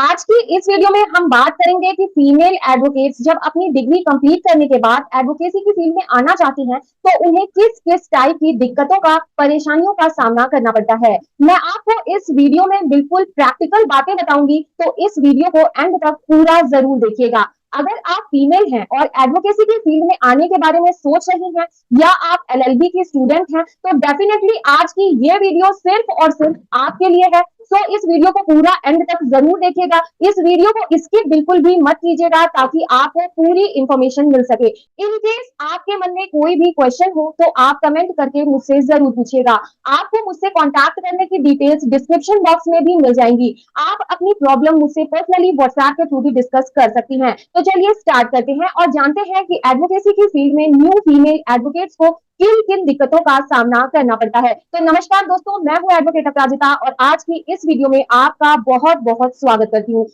आज की इस वीडियो में हम बात करेंगे कि फीमेल एडवोकेट्स जब अपनी डिग्री कंप्लीट करने के बाद एडवोकेसी की फील्ड में आना चाहती हैं तो उन्हें किस किस टाइप की दिक्कतों का परेशानियों का सामना करना पड़ता है। मैं आपको इस वीडियो में बिल्कुल प्रैक्टिकल बातें बताऊंगी, तो इस वीडियो को एंड तक पूरा जरूर देखिएगा। अगर आप फीमेल हैं और एडवोकेसी की फील्ड में आने के बारे में सोच रही हैं या आप एलएलबी की स्टूडेंट हैं तो डेफिनेटली आज की ये वीडियो सिर्फ और सिर्फ आपके लिए है। तो इस वीडियो को पूरा एंड तक जरूर देखिएगा। इस वीडियो को स्किप बिल्कुल भी मत कीजिएगा ताकि आपको पूरी इंफॉर्मेशन मिल सके। इन केस आपके मन में कोई भी क्वेश्चन हो तो आप कमेंट करके मुझसे जरूर पूछिएगा। आपको मुझसे कांटेक्ट करने की डिटेल्स डिस्क्रिप्शन बॉक्स में भी मिल जाएंगी। आप अपनी प्रॉब्लम मुझसे पर्सनली व्हाट्सएप के थ्रू भी डिस्कस कर सकती हैं। तो चलिए स्टार्ट करते हैं और जानते हैं कि एडवोकेसी की फील्ड में न्यू फीमेल एडवोकेट्स को किन किन दिक्कतों का सामना करना पड़ता है। तो नमस्कार दोस्तों, मैं हूं एडवोकेट अपराजिता और आज की इस वीडियो में आपका बहुत बहुत स्वागत करती हूँ।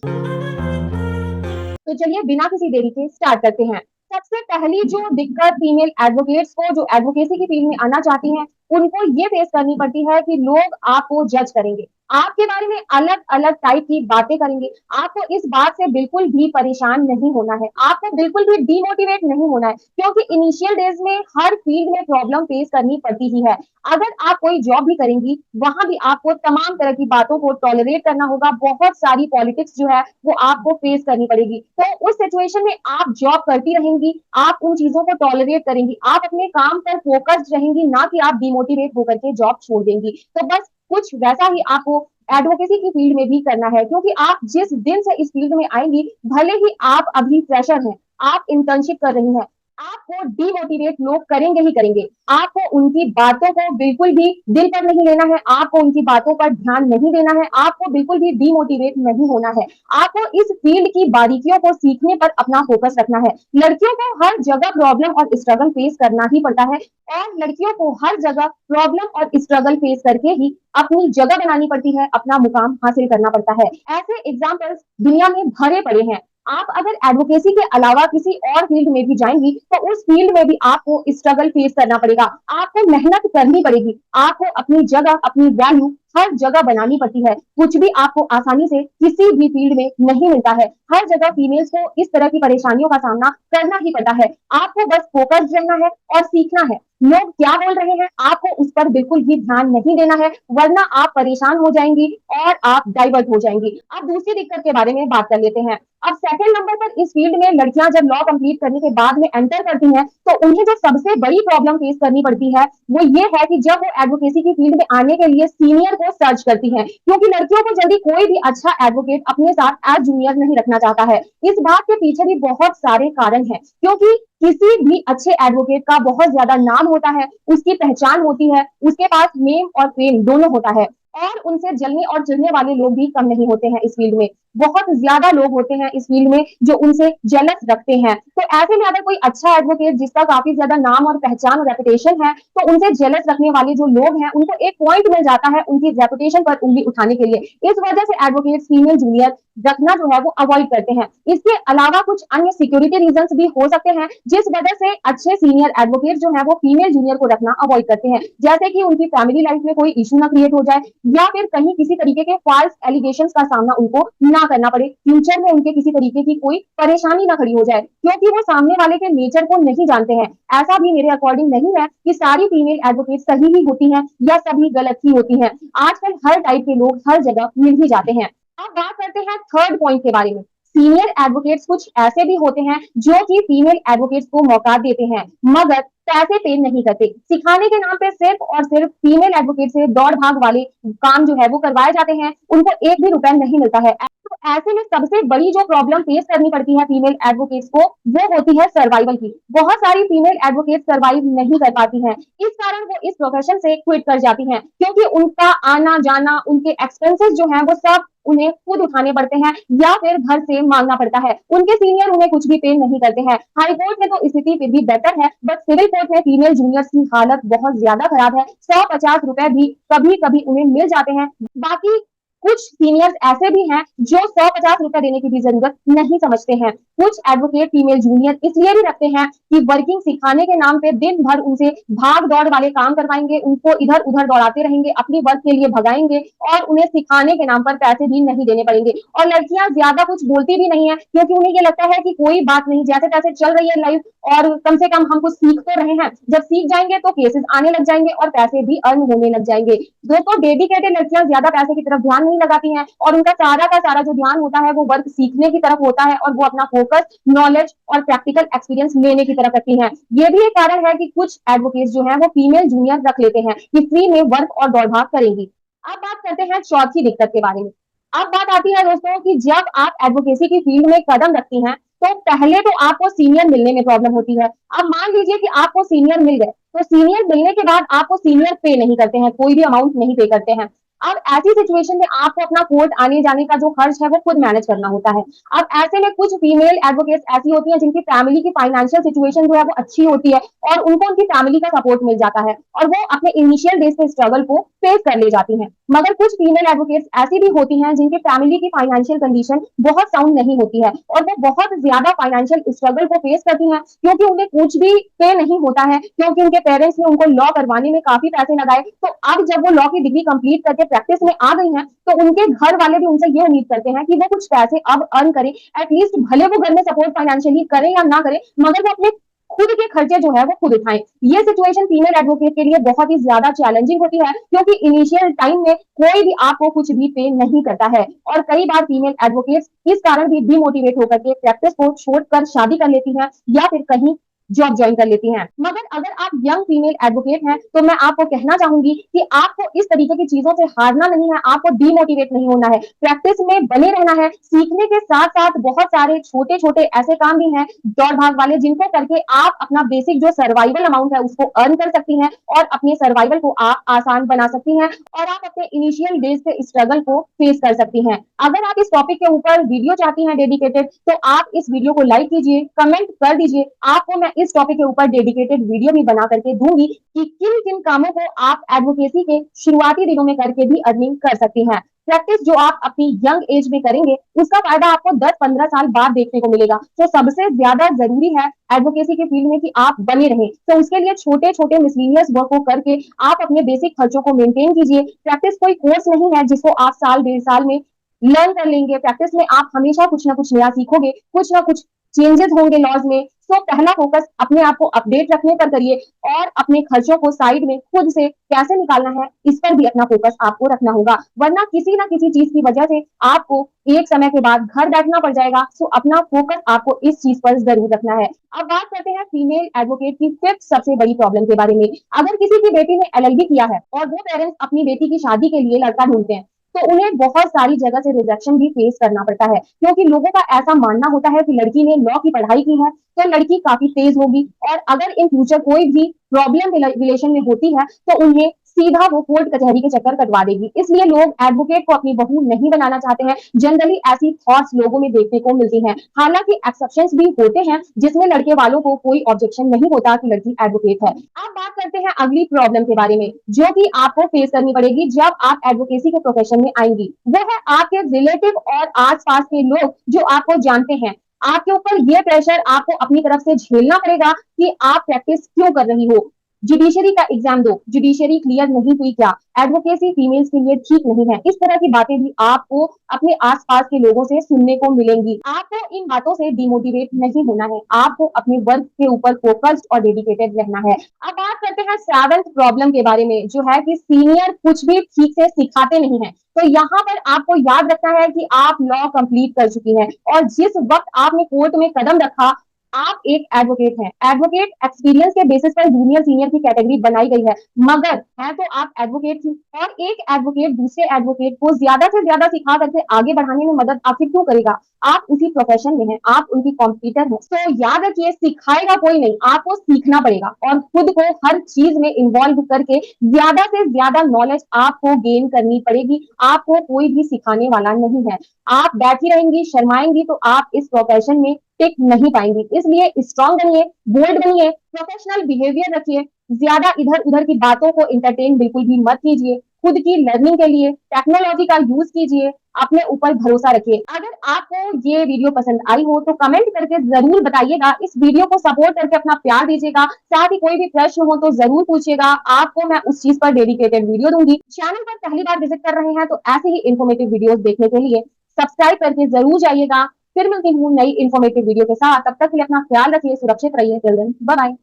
तो चलिए बिना किसी देरी के स्टार्ट करते हैं। सबसे पहली जो दिक्कत फीमेल एडवोकेट्स को जो एडवोकेसी की फील्ड में आना चाहती हैं उनको ये फेस करनी पड़ती है कि लोग आपको जज करेंगे, आपके बारे में अलग अलग टाइप की बातें करेंगे। आपको इस बात से बिल्कुल भी परेशान नहीं होना है, आपको बिल्कुल भी डिमोटिवेट नहीं होना है, क्योंकि इनिशियल डेज में हर फील्ड में प्रॉब्लम फेस करनी पड़ती ही है। अगर आप कोई जॉब भी करेंगी वहां भी आपको तमाम तरह की बातों को टॉलरेट करना होगा, बहुत सारी पॉलिटिक्स जो है वो आपको फेस करनी पड़ेगी। तो उस सिचुएशन में आप जॉब करती रहेंगी, आप उन चीजों को टॉलरेट करेंगी, आप अपने काम पर फोकस्ड रहेंगी, ना कि आप डिमोटिवेट होकर के जॉब छोड़ देंगी। तो बस कुछ वैसा ही आपको एडवोकेसी की फील्ड में भी करना है, क्योंकि आप जिस दिन से इस फील्ड में आएंगी, भले ही आप अभी फ्रेशर हैं, आप इंटर्नशिप कर रही हैं, आपको डिमोटिवेट लोग करेंगे ही करेंगे। आपको उनकी बातों को बिल्कुल भी दिल पर नहीं लेना है, आपको उनकी बातों पर ध्यान नहीं देना है, आपको बिल्कुल भी डिमोटिवेट नहीं होना है। आपको इस फील्ड की बारीकियों को सीखने पर अपना फोकस रखना है। लड़कियों को हर जगह प्रॉब्लम और स्ट्रगल फेस करना ही पड़ता है और लड़कियों को हर जगह प्रॉब्लम और स्ट्रगल फेस करके ही अपनी जगह बनानी पड़ती है, अपना मुकाम हासिल करना पड़ता है। ऐसे एग्जाम्पल्स दुनिया में भरे पड़े हैं। आप अगर एडवोकेसी के अलावा किसी और फील्ड में भी जाएंगी तो उस फील्ड में भी आपको स्ट्रगल फेस करना पड़ेगा, आपको मेहनत करनी पड़ेगी, आपको अपनी जगह अपनी वैल्यू हर जगह बनानी पड़ती है। कुछ भी आपको आसानी से किसी भी फील्ड में नहीं मिलता है। हर जगह फीमेल्स को इस तरह की परेशानियों का सामना करना ही पड़ता है। आपको बस फोकस रहना है और सीखना है। लोग क्या बोल रहे हैं आपको उस पर बिल्कुल भी ध्यान नहीं देना है, वरना आप परेशान हो जाएंगी और आप डाइवर्ट हो जाएंगी। अब दूसरी दिक्कत के बारे में बात कर लेते हैं। अब सेकंड नंबर पर इस फील्ड में लड़कियां जब लॉ कंप्लीट करने के बाद में एंटर करती हैं तो उन्हें जो सबसे बड़ी प्रॉब्लम फेस करनी पड़ती है वो ये है कि जब वो एडवोकेसी की फील्ड में आने के लिए सीनियर को सर्च करती हैं, क्योंकि लड़कियों को जल्दी कोई भी अच्छा एडवोकेट अपने साथ एज जूनियर नहीं रखना चाहता है। इस बात के पीछे भी बहुत सारे कारण हैं, क्योंकि किसी भी अच्छे एडवोकेट का बहुत ज्यादा नाम होता है, उसकी पहचान होती है, उसके पास नेम और फेम दोनों होता है और उनसे जलने और चिढ़ने वाले लोग भी कम नहीं होते हैं। इस फील्ड में बहुत ज्यादा लोग होते हैं इस फील्ड में जो उनसे जेलस रखते हैं। तो ऐसे में अगर कोई अच्छा एडवोकेट जिसका काफी ज्यादा नाम और पहचान और रेपुटेशन है तो उनसे जेलस रखने वाले जो लोग हैं उनको एक पॉइंट मिल जाता है उनकी रेपुटेशन पर उंगली उठाने के लिए। इस वजह से एडवोकेट फीमेल जूनियर रखना जो है वो अवॉइड करते हैं। इसके अलावा कुछ अन्य सिक्योरिटी रीजंस भी हो सकते हैं जिस वजह से अच्छे सीनियर एडवोकेट जो है वो फीमेल जूनियर को रखना अवॉइड करते हैं, जैसे कि उनकी फैमिली लाइफ में कोई इशू ना क्रिएट हो जाए या फिर कहीं किसी तरीके के फॉल्स एलिगेशंस का सामना उनको ना करना पड़े, फ्यूचर में उनके किसी तरीके की कोई परेशानी ना खड़ी हो जाए, क्योंकि वो सामने वाले के नेचर को नहीं जानते हैं। ऐसा भी मेरे अकॉर्डिंग नहीं है कि सारी फीमेल एडवोकेट सही ही होती हैं या सभी गलत ही होती हैं। आजकल हर टाइप के लोग हर जगह मिल ही जाते हैं। अब बात करते हैं थर्ड पॉइंट के बारे में। सीनियर एडवोकेट्स कुछ ऐसे भी होते हैं जो कि फीमेल एडवोकेट्स को मौका देते हैं मगर पैसे पे नहीं करते। सिखाने के नाम पे सिर्फ और सिर्फ फीमेल एडवोकेट से दौड़ भाग वाले काम जो है वो करवाए जाते हैं, उनको एक भी रुपया नहीं मिलता है। तो ऐसे में सबसे बड़ी जो प्रॉब्लम फेस करनी पड़ती है फीमेल एडवोकेट्स को वो होती है सर्वाइवल की। बहुत सारी फीमेल एडवोकेट सर्वाइव नहीं कर पाती हैं, इस कारण वो इस प्रोफेशन से क्विट कर जाती हैं, क्योंकि उनका आना जाना उनके एक्सपेंसेस जो है वो सब उन्हें खुद उठाने पड़ते हैं या फिर घर से मांगना पड़ता है। उनके सीनियर उन्हें कुछ भी पे नहीं करते हैं। हाई कोर्ट में तो स्थिति फिर भी बेटर है, बट सिविल कोर्ट में फीमेल जूनियर्स की हालत बहुत ज्यादा खराब है। 150 रुपए भी कभी कभी उन्हें मिल जाते हैं, बाकी कुछ सीनियर्स ऐसे भी हैं जो 150 रुपए देने की भी जरूरत नहीं समझते हैं। कुछ एडवोकेट फीमेल जूनियर इसलिए भी रखते हैं कि वर्किंग सिखाने के नाम पे दिन भर उनसे भाग दौड़ वाले काम करवाएंगे, उनको इधर उधर दौड़ाते रहेंगे, अपनी वर्क के लिए भगाएंगे और उन्हें सिखाने के नाम पर पैसे भी नहीं देने पड़ेंगे। और लड़कियां ज्यादा कुछ बोलती भी नहीं है क्योंकि उन्हें ये लगता है कि कोई बात नहीं, जैसे तैसे चल रही है लाइफ और कम से कम हम कुछ सीख तो रहे हैं। जब सीख जाएंगे तो केसेस आने लग जाएंगे और पैसे भी अर्न होने लग जाएंगे। दोस्तों, डेडिकेटेड लड़कियां ज्यादा पैसे की तरफ ध्यान नहीं लगाती हैं और उनका सारा का सारा जो ध्यान होता है वो वर्क सीखने की तरफ होता है और वो अपना फोकस नॉलेज और प्रैक्टिकल एक्सपीरियंस लेने की तरफ रखती हैं। ये भी एक कारण है कि कुछ एडवोकेट्स जो है वो फीमेल जूनियर रख लेते हैं कि फ्री में वर्क और दौड़ भाग करेंगी। अब बात करते हैं चौथी दिक्कत के बारे में। अब बात आती है दोस्तों कि जब आप एडवोकेसी की फील्ड में कदम रखती हैं तो पहले तो आपको सीनियर मिलने में प्रॉब्लम होती है। अब मान लीजिए कि आपको सीनियर मिल गए, तो सीनियर मिलने के बाद आपको सीनियर पे नहीं करते हैं, कोई भी अमाउंट नहीं पे करते हैं। अब ऐसी सिचुएशन में आपको अपना कोर्ट आने जाने का जो खर्च है वो खुद मैनेज करना होता है। अब ऐसे में कुछ फीमेल एडवोकेट्स ऐसी होती हैं जिनकी फैमिली की फाइनेंशियल सिचुएशन जो है वो अच्छी होती है और उनको उनकी फैमिली का सपोर्ट मिल जाता है और वो अपने इनिशियल डेज के स्ट्रगल को फेस कर ले जाती हैं। मगर कुछ फीमेल एडवोकेट्स ऐसी भी होती हैं जिनकी फैमिली की फाइनेंशियल कंडीशन बहुत साउंड नहीं होती है और वो बहुत ज्यादा फाइनेंशियल स्ट्रगल को फेस करती हैं क्योंकि उन्हें कुछ भी पे नहीं होता है, क्योंकि उनके पेरेंट्स ने उनको लॉ करवाने में काफी पैसे लगाए। तो अब जब वो लॉ की डिग्री कंप्लीट करके प्रैक्टिस में आ गई हैं तो उनके घर वाले भी उनसे ये उम्मीद करते हैं कि वो कुछ पैसे अब अर्न करें, एटलीस्ट भले वो घर में सपोर्ट फाइनेंशियली करें या ना करें मगर वो अपने खुद के खर्चे जो है वो खुद उठाएं। ये सिचुएशन फीमेल एडवोकेट के लिए बहुत ही ज्यादा चैलेंजिंग होती है क्योंकि इनिशियल टाइम में कोई भी आपको कुछ भी पे नहीं करता है और कई बार फीमेल एडवोकेट्स इस कारण भी डिमोटिवेट होकर के प्रैक्टिस को छोड़कर शादी कर लेती हैं या फिर कहीं जॉब ज्वाइन कर लेती हैं। मगर अगर आप यंग फीमेल एडवोकेट हैं तो मैं आपको कहना चाहूंगी कि आपको इस तरीके की चीजों से हारना नहीं है, आपको डिमोटिवेट नहीं होना है, प्रैक्टिस में बने रहना है। सीखने के साथ साथ बहुत सारे छोटे छोटे ऐसे काम भी हैं दौड़ भाग वाले जिनको करके आप अपना बेसिक जो सर्वाइवल अमाउंट है उसको अर्न कर सकती हैं और अपने सर्वाइवल को आप आसान बना सकती हैं और आप अपने इनिशियल डेज के स्ट्रगल को फेस कर सकती हैं। अगर आप इस टॉपिक के ऊपर वीडियो चाहती हैं डेडिकेटेड तो आप इस वीडियो को लाइक कीजिए, कमेंट कर दीजिए। आपको मैं इस टॉपिक के ऊपर डेडिकेटेड वीडियो भी बना करके दूंगी कि किन किन कामों को आप एडवोकेसी के शुरुआती दिनों में करके भी अर्निंग कर सकती हैं। प्रैक्टिस जो आप अपनी यंग एज में करेंगे उसका फायदा आपको 10-15 साल बाद देखने को मिलेगा। तो सबसे ज्यादा जरूरी है एडवोकेसी के फील्ड में कि आप बने रहें। तो उसके लिए छोटे छोटे मिसलीनियस वर्क को करके आप अपने बेसिक खर्चों को मेंटेन कीजिए। प्रैक्टिस कोई कोर्स नहीं है जिसको आप साल 1.5 साल में लर्न कर लेंगे। प्रैक्टिस में आप हमेशा कुछ ना कुछ नया सीखोगे, कुछ ना कुछ चेंजेस होंगे लॉज में। तो पहला फोकस अपने आप को अपडेट रखने पर करिए और अपने खर्चों को साइड में खुद से कैसे निकालना है इस पर भी अपना फोकस आपको रखना होगा, वरना किसी ना किसी चीज की वजह से आपको एक समय के बाद घर बैठना पड़ जाएगा। सो अपना फोकस आपको इस चीज पर जरूर रखना है। अब बात करते हैं फीमेल एडवोकेट की फिफ्थ सबसे बड़ी प्रॉब्लम के बारे में। अगर किसी की बेटी ने एलएलबी किया है और वो पेरेंट्स अपनी बेटी की शादी के लिए लड़का ढूंढते हैं तो उन्हें बहुत सारी जगह से रिजेक्शन भी फेस करना पड़ता है क्योंकि लोगों का ऐसा मानना होता है कि लड़की ने लॉ की पढ़ाई की है तो लड़की काफी तेज होगी और अगर इन फ्यूचर कोई भी प्रॉब्लम रिलेशन में होती है तो उन्हें सीधा वो कोर्ट कचहरी के चक्कर कटवा देगी। इसलिए लोग एडवोकेट को अपनी बहू नहीं बनाना चाहते हैं। जनरली ऐसी थॉट्स लोगों में देखने को मिलती हैं। हालांकि एक्सेप्शंस भी होते हैं जिसमें लड़के वालों को कोई ऑब्जेक्शन नहीं होता कि लड़की एडवोकेट है। अब बात करते हैं अगली प्रॉब्लम के बारे में जो कि आपको फेस करनी पड़ेगी जब आप एडवोकेसी के प्रोफेशन में आएंगी। वो है आपके रिलेटिव और आसपास के लोग जो आपको जानते हैं। आपके ऊपर ये प्रेशर आपको अपनी तरफ से झेलना पड़ेगा कि आप प्रैक्टिस क्यों कर रही हो। जुडिशरी का एग्जाम दो, जुडिशरी क्लियर नहीं हुई क्या, एडवोकेसी फीमेल्स के लिए ठीक नहीं है। इस तरह की बातें भी आपको अपने आसपास के लोगों से सुनने को मिलेंगी। आपको इन बातों से डिमोटिवेट नहीं होना है, आपको अपने वर्क के ऊपर फोकस्ड और डेडिकेटेड रहना है। अब बात करते हैं सेवंथ प्रॉब्लम के बारे में जो है कि सीनियर कुछ भी ठीक से सिखाते नहीं है। तो यहाँ पर आपको याद रखना है कि आप लॉ कंप्लीट कर चुकी हैं और जिस वक्त आपने कोर्ट में कदम रखा आप एक एडवोकेट हैं। एडवोकेट एक्सपीरियंस के बेसिस पर जूनियर सीनियर की कैटेगरी बनाई गई है मगर है तो आप एडवोकेट थी और एक एडवोकेट दूसरे एडवोकेट को ज्यादा से ज्यादा सिखा करके आगे बढ़ाने में मदद आखिर क्यों करेगा। आप उसी प्रोफेशन में हैं, आप उनकी कॉम्पिटिटर हैं। तो याद रखिए सिखाएगा कोई नहीं, आपको सीखना पड़ेगा और खुद को हर चीज में इन्वॉल्व करके ज्यादा से ज्यादा नॉलेज आपको गेन करनी पड़ेगी। आपको कोई भी सिखाने वाला नहीं है। आप बैठी रहेंगी शर्माएंगी तो आप इस प्रोफेशन में टिक नहीं पाएंगी। इसलिए स्ट्रांग बनिए, बोल्ड बनिए, प्रोफेशनल बिहेवियर रखिए, ज्यादा इधर उधर की बातों को इंटरटेन बिल्कुल भी मत कीजिए। खुद की लर्निंग के लिए टेक्नोलॉजी का यूज कीजिए, अपने ऊपर भरोसा रखिए। अगर आपको ये वीडियो पसंद आई हो तो कमेंट करके जरूर बताइएगा। इस वीडियो को सपोर्ट करके अपना प्यार दीजिएगा। साथ ही कोई भी प्रश्न हो तो जरूर पूछिएगा, आपको मैं उस चीज पर डेडिकेटेड वीडियो दूंगी। चैनल पर पहली बार विजिट कर रहे हैं तो ऐसे ही इन्फॉर्मेटिव वीडियोस देखने के लिए सब्सक्राइब करके जरूर जाइएगा। फिर मिलती हूँ नई इन्फॉर्मेटिव वीडियो के साथ। तब तक के लिए अपना ख्याल रखिए, सुरक्षित रहिए। Till then bye bye.